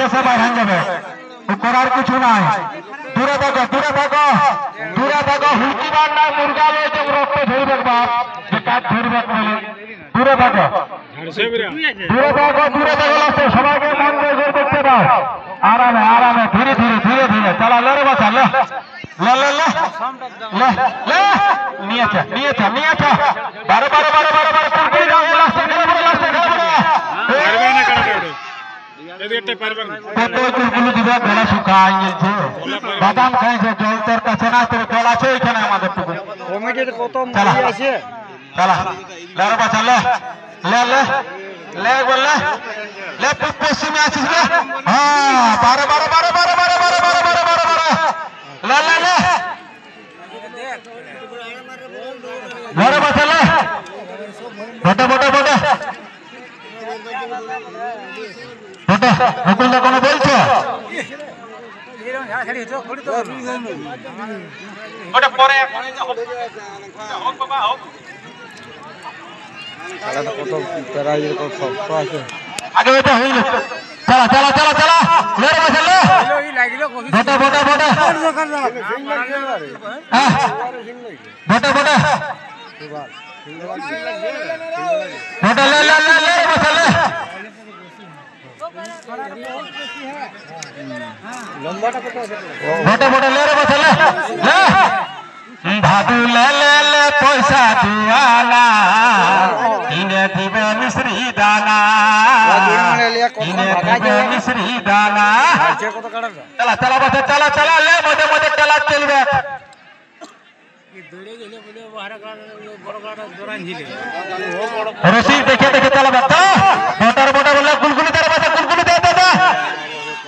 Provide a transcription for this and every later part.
শেষে বাইরে যাবে করার কিছু নাই দূরে থাকো দূরে থাকো দূরে থাকো হুলকি বার নাই মুরগা লইছে রক্ত ধরবে বাপ কাজ ধরবে দূরে থাকো দূরে থাকো দূরে থাকো লাস্টে সবাইকে মন দিয়ে জোর করতে দাও আরামে আরামে ধীরে ধীরে ধীরে ধীরে চালা লড়ে বাঁচা লে লে লে লে লে লে নিয়েছে নিয়েছে নিয়েছে বারে বারে বারে বারে বারে কুলকি দাও লাস্টে খেলে পড়ে লাস্টে খেলে পড়ে পারবে না কাটাটা এদিকে একটা পারবে না কত কুলকুলি দিবে গলা শুকায় গেছে বাদাম খাইছে জল তোর কাছে না তোর জল আছে এখানে আমাদের টুকু কমিটির কত মারি আছে চালা লড়ে বাঁচা লে লে লে লে বললে লে পশ্চিমে আছিস রে হ্যাঁ বারে বারে বারে বারে বারে বারে বারে বারে বারে বারে লে লে লে লড়ে বাঁচা লে বটে বটে বটে বটে মুকুলদা কোনো বলছো ওটা পরে হোক বাবা হোক কত প্রাইজের কত শক্ত আছে আগে এটা হইল চলা চলা চলা চলা লড়ে বাঁচা লে বটে বটে বটে বটে বটে বটে লে লে লে লে বাঁচা লে বটে বটে লে রে বাঁচা লে লে ভাদু লে লে লে পয়সা দিওয়ালা কিনে দিবে মিশ্রি দানা কিনে দিবে মিশ্রি দানা চলা চলা বাচ্চা চলা চলা লে মধ্যে মধ্যে খেলা চলবে রশি দেখে দেখে চলা বাচ্চা মোটর মোটর বলে কুলকুলি দে বাচ্চা কুলকুলি দে দে দে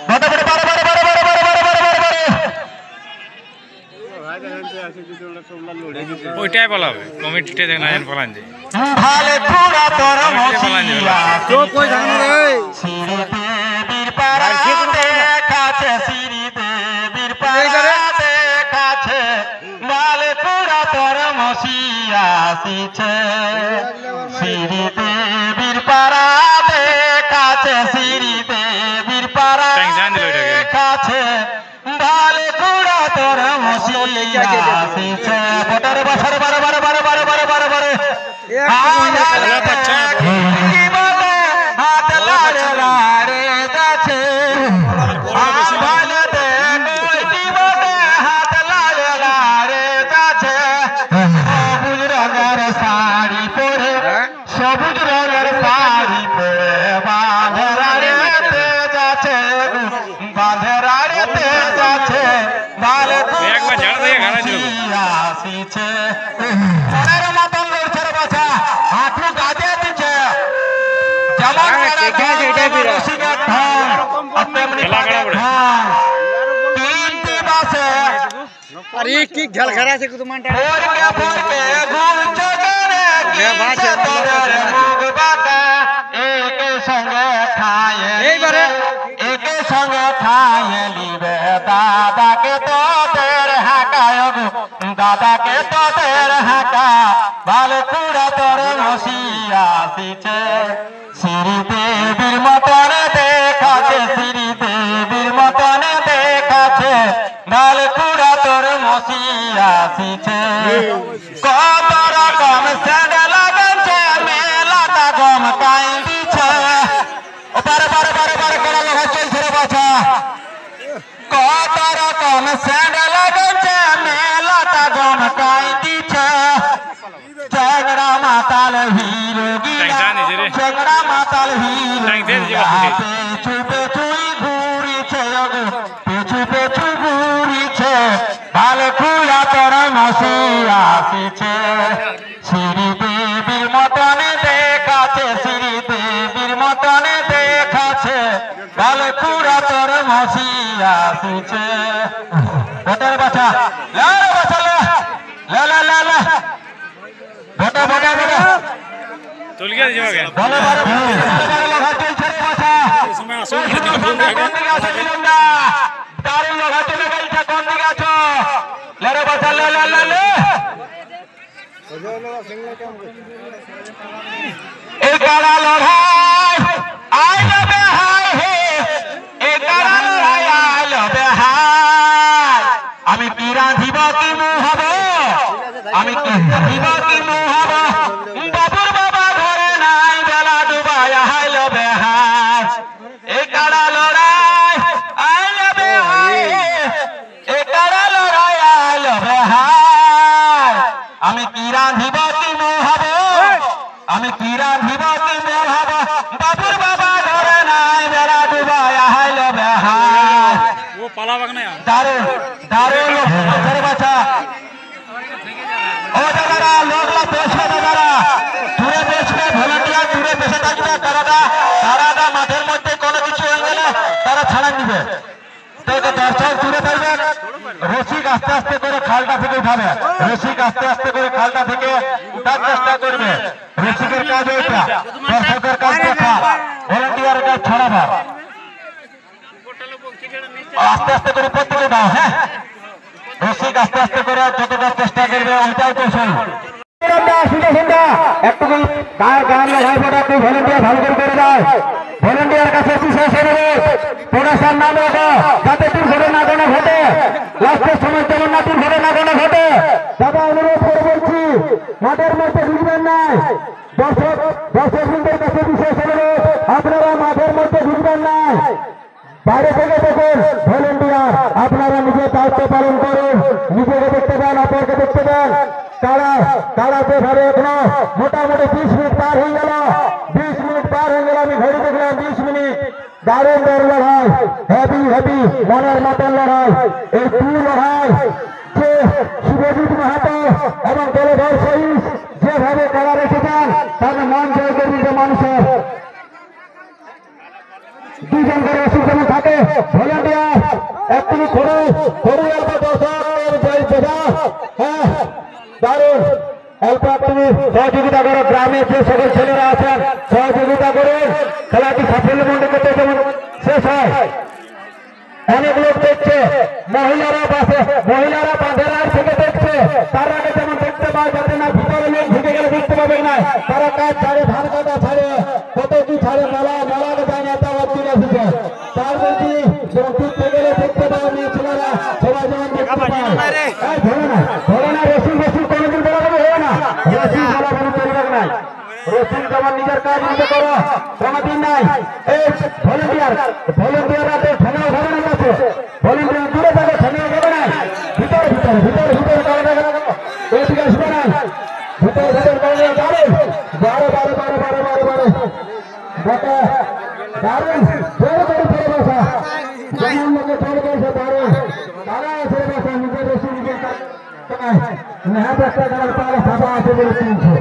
মোটর মোটর বারে বারে বারে বারে বারে বারে বারে বারে বারে ওইটাই বলা হবে কমিটিতে দেখ না জান ফলান যে ভালে পুরা তোর মসিয়া তো কই জানো রে শ্রী দেবীর পারা দেখাছে শ্রী দেবীর পারা দেখাছে ভালে পুরা তোর মসিয়া আসিছে শ্রী দেবীর পারা দেখাছে শ্রী দেবীর পারা দেখাছে ভালে পুরা তোর মসিয়া আসিছে বটারে বাসারে বারে বারে বারে বারে বারে বারে বারে হাত লাড়ে লাড়ে যাচ্ছে হাত লাড়ে লাড়ে যাচ্ছে সবুজ রঙের শাড়ি পরে সবুজ রঙের শাড়ি পরে বাঁধেরাড়িতে যাচ্ছে বাঁধেরাড়িতে যাচ্ছে ভালো আসিছে মতন লড়ছে বাছা হাঁটু গাজে দিচ্ছে তিনটি বাসে আর এই কি খেল খেলা আছে কত মানটা এইবারে একে সঙ্গে খাইয়ে লিবে দাদাকে তোদের হাঁকায় দাদাকে তোদের হাঁকা ভালো কুড়া তোর মসিয়া আসিছে শ্রী দেবীর মতন দেখাছে শ্রী দেবীর মতন দেখাছে ভালো কুড়া তোর মসিয়া আসিছে কত রকম স্যান্ডেল লাগাচ্ছে মেলাটা গম কাই দিচ্ছে বারে বারে বারে বারে করা লাগা চলছে রে বাছা কত রকম স্যান্ডেল লাগাচ্ছে মেলাটা গম কাই দিচ্ছে চেংড়া মাতাল হিরো গিলা চেংড়া মাতাল হিরো পেছু পেছুই ঘুরিছে পেছু পেছু ঘুরিছে ভালো খুলা তোর মসিয়া আসিছে শ্রী দেবীর মতন দেখাছে শ্রী দেবীর মতন দেখাছে ভালো খুলা তোর মসিয়া আসিছে ভোটের বাছা লে বাছা লে লে লে লে লে ভোটে ভোটে ভোটে তুলকে যাবে কেন ভালো ভালো ভালো লগা চলছে রে বাছা সময় আসুন দিকে ফোন রাখবে দারুণ লগা চলে গেছে কোন দিকে আছো লে রে বাছা লে লে লে লে এই গাড়া লড়াই আই যাবে হাই হে রাঁধিব কি মুহাব আমি কি রাঁধিব কি মুহাব বাবুর বাবা ঘরে নাই বেলা ডুবাই আইল বেহাই এই কাড়া লড়াই আইল বেহাই এই কাড়া লড়াই আইল বেহাই আমি কি রাঁধিব কি মুহাব আমি কি রাঁধিব কি মুহাব বাবুর বাবা ঘরে নাই বেলা ডুবাই আইল বেহাই ও পালাবাগ না দারুণ দারুণ ধরে বাছা ও দাদারা লোকলা বেশবে দাদারা দূরে বেশবে ভলান্টিয়ার দূরে বেশে থাকবে তারাটা মাঠের মধ্যে কোনো কিছু হয়ে গেলে তারা ছাড়া নিবে দর্শক দূরে থাকবে রসিক আস্তে আস্তে করে খালটা থেকে উঠাবে রসিক আস্তে আস্তে করে খালটা থেকে উঠার চেষ্টা করবে রসিকের কাজ ওইটা দর্শকের কাজ দেখা ভলান্টিয়ারের কাজ ছাড়াবা আস্তে আস্তে করে উপর থেকে দাও হ্যাঁ রসিক আস্তে আস্তে করে যতটা চেষ্টা করবে ওইটাই তো সেই একটু গায়ের ভাই বোটা তুই ভলেন্টিয়ার ভালো করে দেয় ভলেন্টিয়ার কাছে বিশেষ অনুরোধ প্রোডাকশন নাম রাখো যাতে তোর ঘটে না কোনো ঘটে লাস্টের সময় যেমন না তোর ঘটে না কোনো ঘটে দাদা অনুরোধ করে বলছি মাঠের মধ্যে ঢুকবেন নাই দর্শকদের কাছে বিশেষ অনুরোধ আপনারা মাঠের মধ্যে ঢুকবেন নাই বাইরে থেকে দেখুন ভলেন্টিয়ার আপনারা নিজের দায়িত্ব পালন করুন নিজেকে দেখতে দেন অপরকে দেখতে দেন তারা যেভাবে এখনো মোটামুটি 20 মিনিট পার হয়ে গেল 20 মিনিট পার হয়ে গেল আমি ঘড়ি দেখলাম 20 মিনিট দারুণ লড়াই হেভি মনের মতন লড়াই এই টু লড়াই যে শুভজিৎ মাহাতো এবং দলধর সহিত যেভাবে খেলা রেখেছেন তার মন জয় করে দিতে মানুষের দুজন করে ওষুধ যেমন থাকে ভলেন্টিয়ার একটু খরু অল্প দর্শক হ্যাঁ দারুণ অল্প একটু সহযোগিতা করো গ্রামে যে সকল ছেলেরা আছেন সহযোগিতা করুন খেলাটি সাফল্যমণ্ডিত করতে যেমন শেষ হয় অনেক লোক দেখছে মহিলারা বাঁধেরার থেকে দেখছে তার আগে যেমন দেখতে পাওয়া যাবে না ভিতরে লোক ঢুকে গেলে দেখতে পাবে না তারা কাজ ছাড়ে ধান কাটা ছাড়ে কত কি ছাড়ে মেলা যায় না তা অব্দিন আসছে তার মধ্যে যেমন ঘুরতে গেলে দেখতে পাওয়া মেয়ে ছেলেরা সবাই যেমন দেখতে পায় ধরে না রসুন কোনোদিন বলা হবে না রসুন বলা কোনো চলবে না রসুন যেমন নিজের কাজ নিজে করো কোনোদিন নাই এই ভলেন্টিয়াররা তো ঠেনাও হবে না আছে ভলেন্টিয়ার দূরে থাকে ঠেনাও হবে না ভিতরে কারণে এইদিকে আসবে না ভিতরে কারণে বারে দারুণ ফেরে বসা যেমন লোকে ফেরে বসা দারুণ তারা ফেরে বসা নিজের রসুন নিজের কাজ নেহা চেষ্টা করার তারা সাদা আছে বলে চিনছে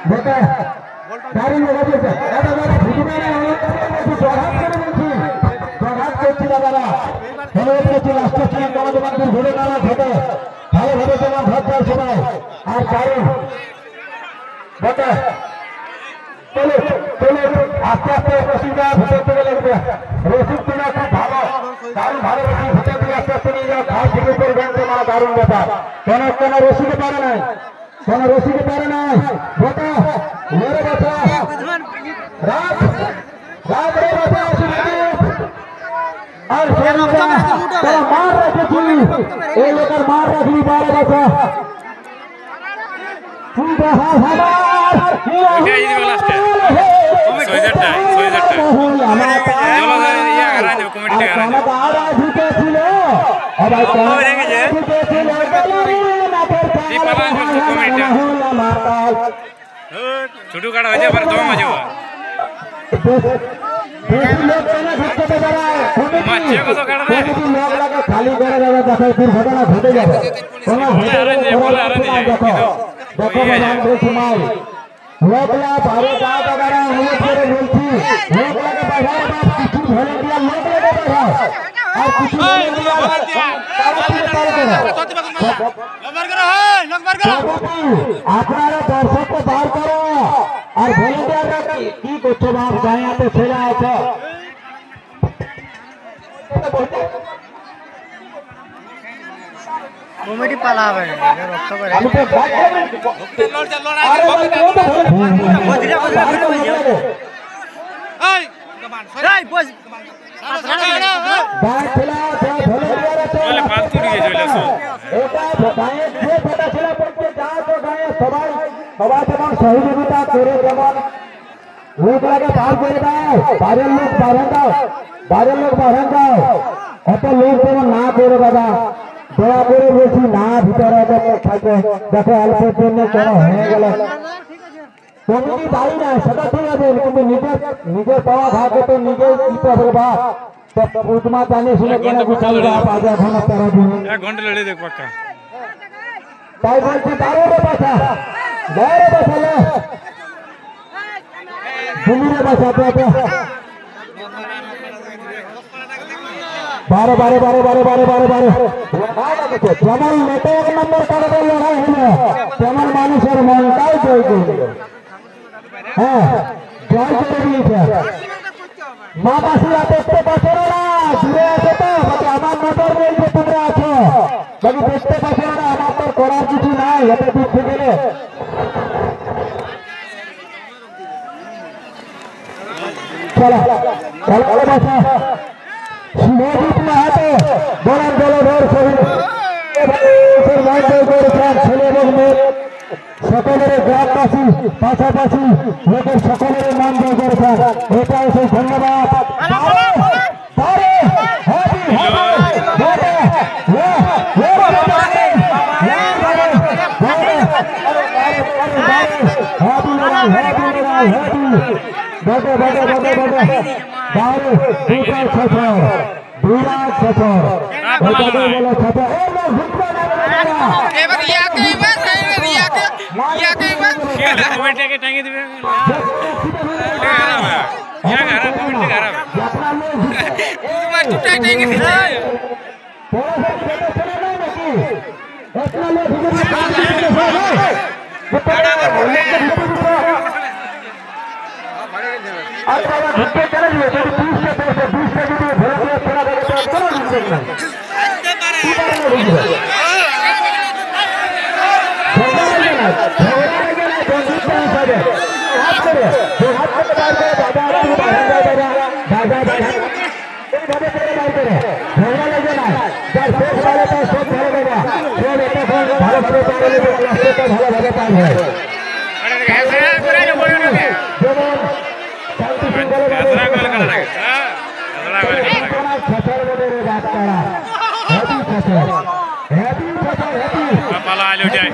বেটা দারুণ লেগেছে প্রঘাত করছি দাদারা অনুরোধ করছি লাস্টের সময় তোমাদের ঘুরে নানা ঘটে ভালোভাবে তোমার ঘর যায় সবাই আর দারুণ বেটা চলে আস্তে আস্তে রসিদটা ভেতর থেকে লাগবে রসিদ কিনা খুব ভালো দারুণ ভালো রসিদ ভেতর থেকে আস্তে আস্তে নিয়ে যাও খাওয়া থেকে করবেন তোমার দারুণ ব্যাপার কেন রসিদে পারে নাই বেটা মেরে বাচ্চা রাত রে বাচ্চা আর তারা মার রেখেছি এই লোকের মার রাখলি বারে বাচ্চা ছোটো কাটা হয়ে যাবে তোমার মাঝে খালি করে যাবে দুর্ঘটনা ঘটে যাবে লোকলা বারো দাদারা অনুরোধ করে বলছি লোকলাকে বাধার কিছু ভলেন্টিয়ার লোকলাকে বাধাও আর কিছু আপনারা দর্শককে বার করো আর ভলেন্টিয়াররা কি করছো বাপ গাঁয়াতে ছেলে আছে কমিটি পালা হবে রক্ত করে পালতু নিয়ে চলে গায়ে যে ফটা ছিল পড়তে যা তো গায়ে সবাই সবাই যেমন সহযোগিতা করে যেমন লোক লাগে পার করে দাও বাইরের লোক বাড়ান দাও বাইরের লোক বাড়ান দাও অত লোক যেমন না করে দাদা দয়া করে বলছি না ভিতরে থাকে দেখো অল্পের জন্য কেন হয়ে গেল কমিটি দায়ী না সেটা ঠিক আছে কিন্তু নিজের পাওয়া ভাগে তো নিজেই দিতে হবে বাপ তোমার জানি শুনে কেন গুছাল বাপ আজ এখন 13 দিন 1 ঘন্টা লড়ে দেখ পাক্কা তাই বলছি দাঁড়িয়ে বাসা লো ঘুমিয়ে বাসা বারে বারে বারে বারে বারে বারে বারে যেমন নেটে 1 নম্বর কারণে লড়াই হলো তেমন মানুষের মনটাই জয় করল হ্যাঁ জয় করে দিয়েছে মা বাসিরা দেখতে পাচ্ছ না দূরে আছে তো আমার নজর বলছে তোমরা আছো বাকি দেখতে পাচ্ছ না আমার তো করার কিছু নাই এত দূর থেকে গেলে চলো চলো বাসা মজিদ মাহাতো বলার জলধর শহীদ ছেলে এবং মেয়ে সকলের গ্রামবাসী পাশাপাশি লোকের সকলের নাম জয় করেছেন এটাই সেই ধন্যবাদ कमेंट के टांगे दिबे या गारा कमेंट गारा तुम्हार टू टांगे दिबे पाला आलो जाए